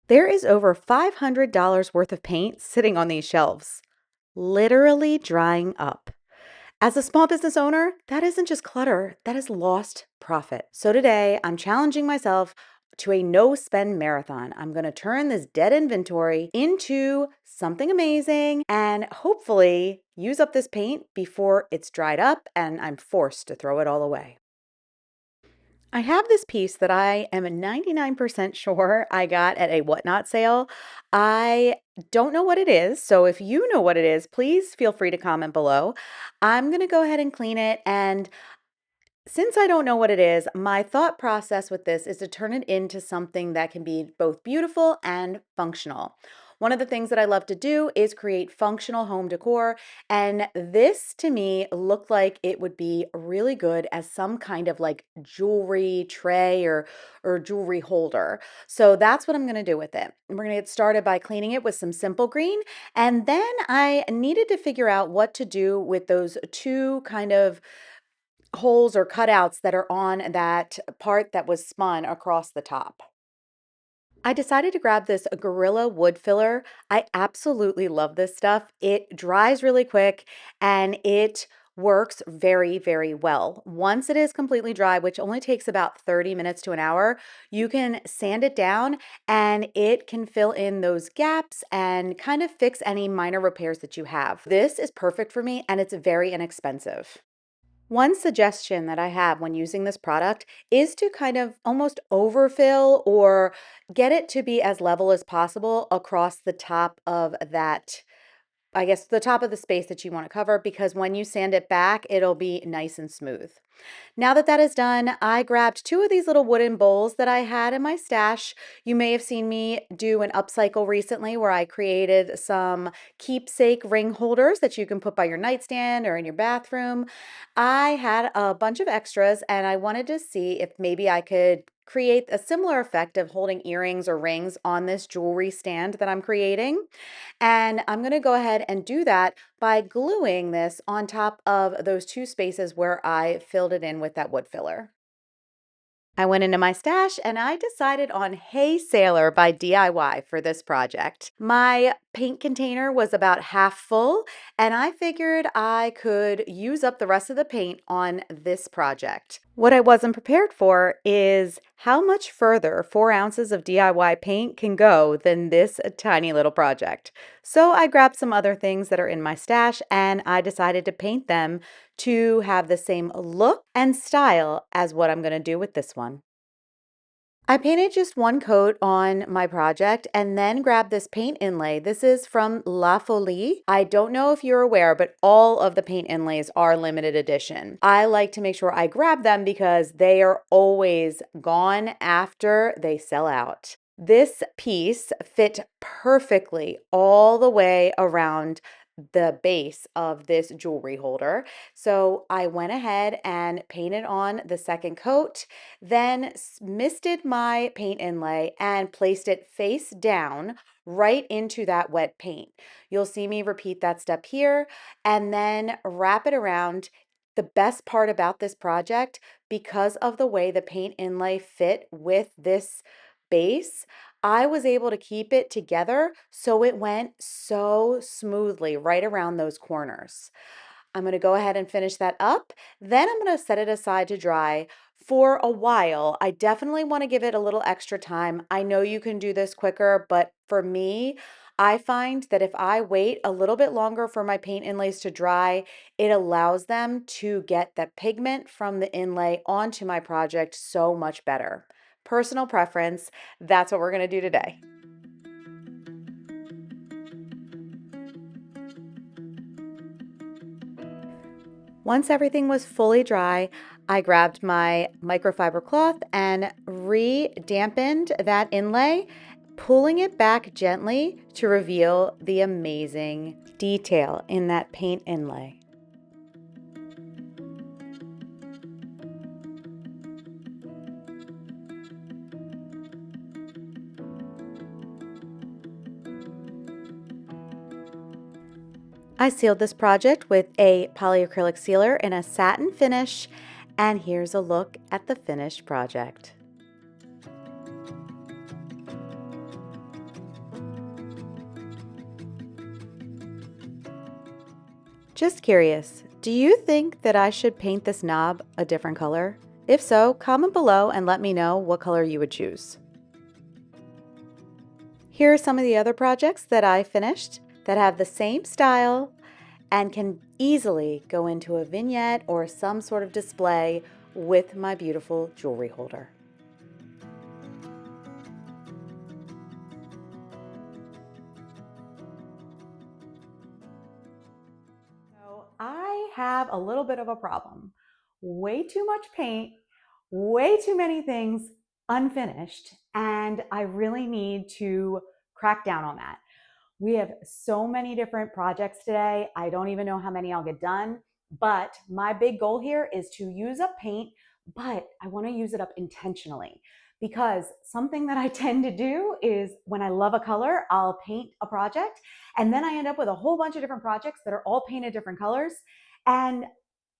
There is over $500 worth of paint sitting on these shelves, literally drying up. As a small business owner, that isn't just clutter, that is lost profit. So today, I'm challenging myself to a no spend marathon. I'm going to turn this dead inventory into something amazing and hopefully use up this paint before it's dried up and I'm forced to throw it all away. I have this piece that I am 99% sure I got at a whatnot sale. I don't know what it is, so if you know what it is, please feel free to comment below. I'm going to go ahead and clean it, and since I don't know what it is, my thought process with this is to turn it into something that can be both beautiful and functional. One of the things that I love to do is create functional home decor, and this to me looked like it would be really good as some kind of like jewelry tray or jewelry holder. So that's what I'm going to do with it. We're going to get started by cleaning it with some simple green, and then I needed to figure out what to do with those two kind of holes or cutouts that are on that part that was spun across the top. I decided to grab this Gorilla wood filler. I absolutely love this stuff. It dries really quick and it works very, very well. Once it is completely dry, which only takes about 30 minutes to an hour, you can sand it down and it can fill in those gaps and kind of fix any minor repairs that you have. This is perfect for me and it's very inexpensive. One suggestion that I have when using this product is to kind of almost overfill or get it to be as level as possible across the top of that, I guess, the top of the space that you want to cover, because when you sand it back, it'll be nice and smooth. Now that that is done, I grabbed two of these little wooden bowls that I had in my stash. You may have seen me do an upcycle recently where I created some keepsake ring holders that you can put by your nightstand or in your bathroom. I had a bunch of extras and I wanted to see if maybe I could create a similar effect of holding earrings or rings on this jewelry stand that I'm creating. And I'm going to go ahead and do that by gluing this on top of those two spaces where I filled it in with that wood filler. I went into my stash and I decided on Hey Sailor by DIY for this project. My paint container was about half full and I figured I could use up the rest of the paint on this project. What I wasn't prepared for is how much further 4 ounces of DIY paint can go than this tiny little project. So I grabbed some other things that are in my stash and I decided to paint them to have the same look and style as what I'm going to do with this one. I painted just one coat on my project and then grabbed this paint inlay. This is from La Folie. I don't know if you're aware, but all of the paint inlays are limited edition. I like to make sure I grab them because they are always gone after they sell out. This piece fit perfectly all the way around the base of this jewelry holder. So I went ahead and painted on the second coat, then misted my paint inlay and placed it face down right into that wet paint. You'll see me repeat that step here and then wrap it around. The best part about this project, because of the way the paint inlay fit with this base, I was able to keep it together so it went so smoothly right around those corners. I'm going to go ahead and finish that up. Then I'm going to set it aside to dry for a while. I definitely want to give it a little extra time. I know you can do this quicker, but for me, I find that if I wait a little bit longer for my paint inlays to dry, it allows them to get the pigment from the inlay onto my project so much better. Personal preference, that's what we're going to do today. Once everything was fully dry, I grabbed my microfiber cloth and re-dampened that inlay, pulling it back gently to reveal the amazing detail in that paint inlay. I sealed this project with a polyacrylic sealer in a satin finish, and here's a look at the finished project. Just curious, do you think that I should paint this knob a different color? If so, comment below and let me know what color you would choose. Here are some of the other projects that I finished that have the same style and can easily go into a vignette or some sort of display with my beautiful jewelry holder. So I have a little bit of a problem. Way too much paint, way too many things unfinished, and I really need to crack down on that. We have so many different projects today. I don't even know how many I'll get done, but my big goal here is to use up paint, but I want to use it up intentionally because something that I tend to do is when I love a color, I'll paint a project and then I end up with a whole bunch of different projects that are all painted different colors. And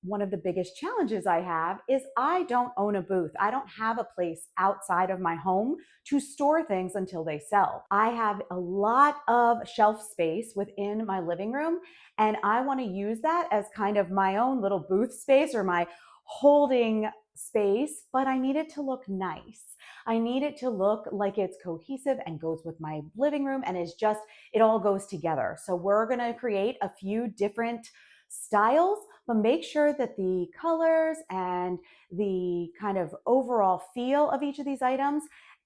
one of the biggest challenges I have is I don't own a booth. I don't have a place outside of my home to store things until they sell. I have a lot of shelf space within my living room, and I want to use that as kind of my own little booth space or my holding space, but I need it to look nice. I need it to look like it's cohesive and goes with my living room and is just, it all goes together. So we're going to create a few different styles, but make sure that the colors and the kind of overall feel of each of these items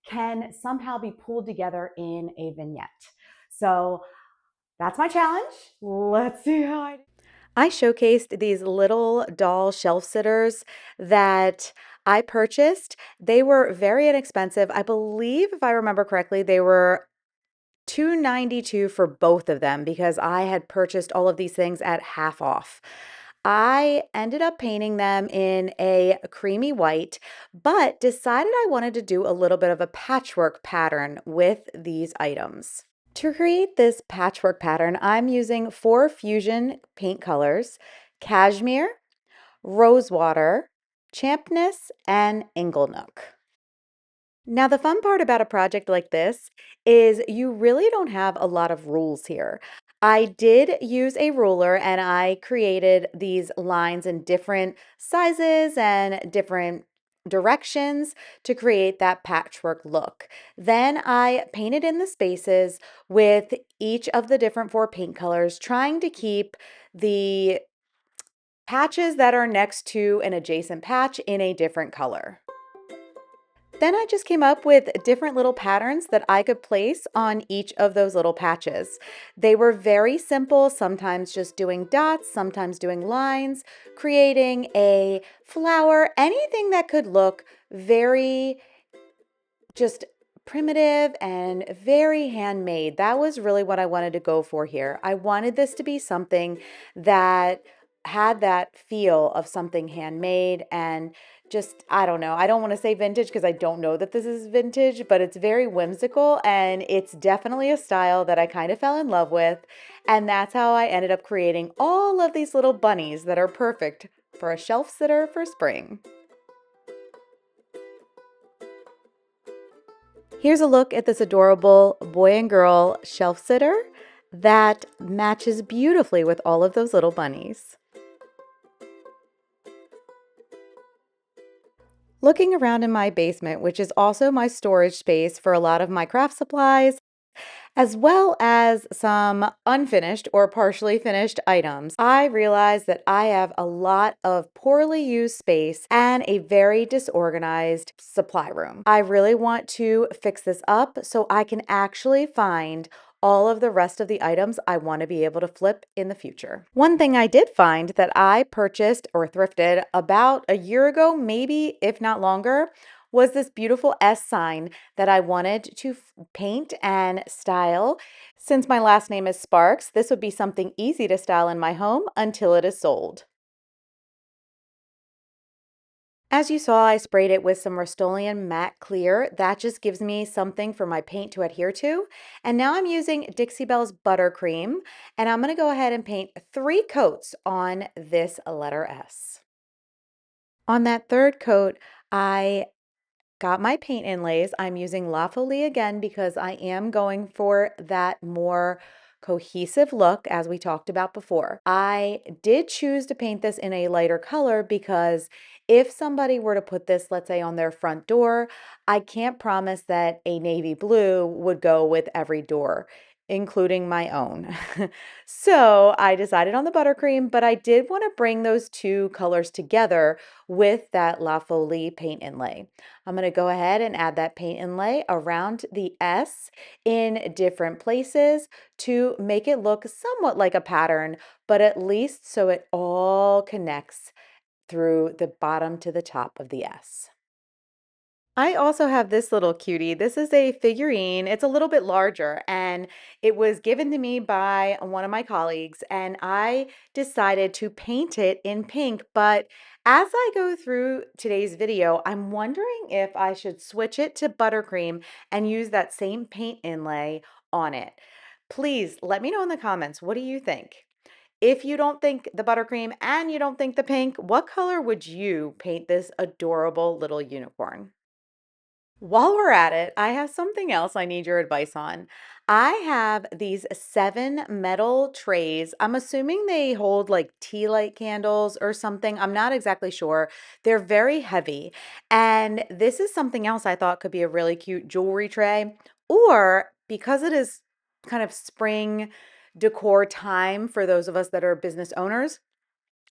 can somehow be pulled together in a vignette. So that's my challenge. Let's see how I do. I showcased these little doll shelf sitters that I purchased. They were very inexpensive. I believe, if I remember correctly, they were $2.92 for both of them because I had purchased all of these things at half off. I ended up painting them in a creamy white, but decided I wanted to do a little bit of a patchwork pattern with these items. To create this patchwork pattern, I'm using 4 fusion paint colors: Cashmere, Rosewater, Champness, and Inglenook. Now, the fun part about a project like this is you really don't have a lot of rules here. I did use a ruler and I created these lines in different sizes and different directions to create that patchwork look. Then I painted in the spaces with each of the different 4 paint colors, trying to keep the patches that are next to an adjacent patch in a different color. Then I just came up with different little patterns that I could place on each of those little patches. They were very simple, sometimes just doing dots, sometimes doing lines, creating a flower, anything that could look very just primitive and very handmade. That was really what I wanted to go for here. I wanted this to be something that had that feel of something handmade and just, I don't know. I don't want to say vintage because I don't know that this is vintage, but it's very whimsical and it's definitely a style that I kind of fell in love with. And that's how I ended up creating all of these little bunnies that are perfect for a shelf sitter for spring. Here's a look at this adorable boy and girl shelf sitter that matches beautifully with all of those little bunnies. Looking around in my basement, which is also my storage space for a lot of my craft supplies, as well as some unfinished or partially finished items, I realized that I have a lot of poorly used space and a very disorganized supply room. I really want to fix this up so I can actually find all of the rest of the items I want to be able to flip in the future. One thing I did find that I purchased or thrifted about a year ago, maybe if not longer, was this beautiful S sign that I wanted to paint and style. Since my last name is Sparks, this would be something easy to style in my home until it is sold. As you saw, I sprayed it with some Rust-Oleum Matte Clear. That just gives me something for my paint to adhere to. And now I'm using Dixie Belle's Buttercream, and I'm going to go ahead and paint 3 coats on this letter S. On that third coat, I got my paint inlays. I'm using La Folie again because I am going for that more cohesive look, as we talked about before. I did choose to paint this in a lighter color because if somebody were to put this, let's say, on their front door, I can't promise that a navy blue would go with every door, including my own. So I decided on the buttercream, but I did want to bring those two colors together with that La Folie paint inlay. I'm going to go ahead and add that paint inlay around the S in different places to make it look somewhat like a pattern, but at least so it all connects through the bottom to the top of the S. I also have this little cutie. This is a figurine. It's a little bit larger and it was given to me by one of my colleagues and I decided to paint it in pink. But as I go through today's video, I'm wondering if I should switch it to buttercream and use that same paint inlay on it. Please let me know in the comments. What do you think? If you don't think the buttercream and you don't think the pink, what color would you paint this adorable little unicorn? While we're at it, I have something else I need your advice on. I have these 7 metal trays. I'm assuming they hold like tea light candles or something. I'm not exactly sure. They're very heavy. And this is something else I thought could be a really cute jewelry tray. Or because it is kind of spring decor time for those of us that are business owners,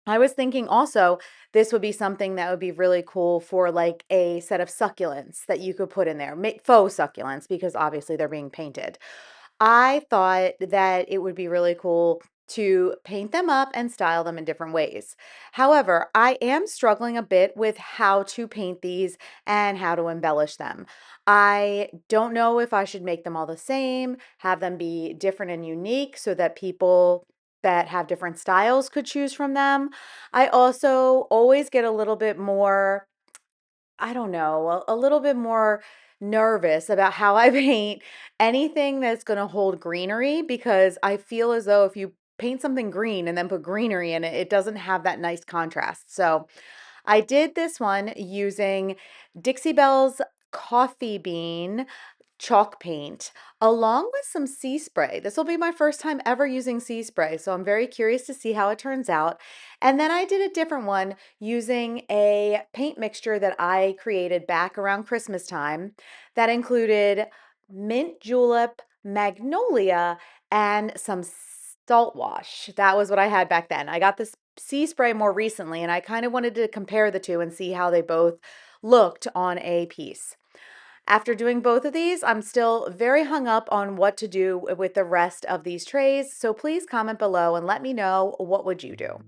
I was thinking also this would be something that would be really cool for like a set of succulents that you could put in there, make faux succulents because obviously they're being painted. I thought that it would be really cool to paint them up and style them in different ways. However, I am struggling a bit with how to paint these and how to embellish them. I don't know if I should make them all the same, have them be different and unique so that people that have different styles could choose from them. I also always get a little bit more, I don't know, a little bit more nervous about how I paint anything that's going to hold greenery because I feel as though if you paint something green and then put greenery in it, it doesn't have that nice contrast. So I did this one using Dixie Belle's Coffee Bean Chalk Paint along with some sea spray. This will be my first time ever using sea spray, so I'm very curious to see how it turns out. And then I did a different one using a paint mixture that I created back around Christmas time that included mint julep, magnolia, and some salt wash. That was what I had back then. I got this sea spray more recently, and I kind of wanted to compare the two and see how they both looked on a piece. After doing both of these, I'm still very hung up on what to do with the rest of these trays, so please comment below and let me know what would you do.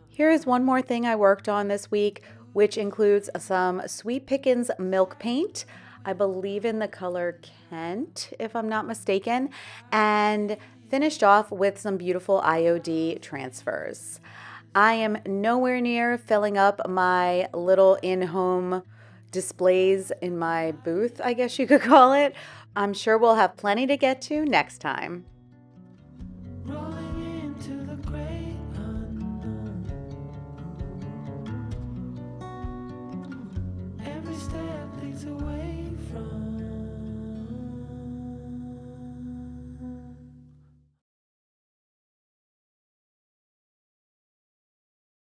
Here is one more thing I worked on this week, which includes some Sweet Pickins milk paint. I believe in the color Kent, if I'm not mistaken, and finished off with some beautiful IOD transfers. I am nowhere near filling up my little in-home displays in my booth, I guess you could call it. I'm sure we'll have plenty to get to next time.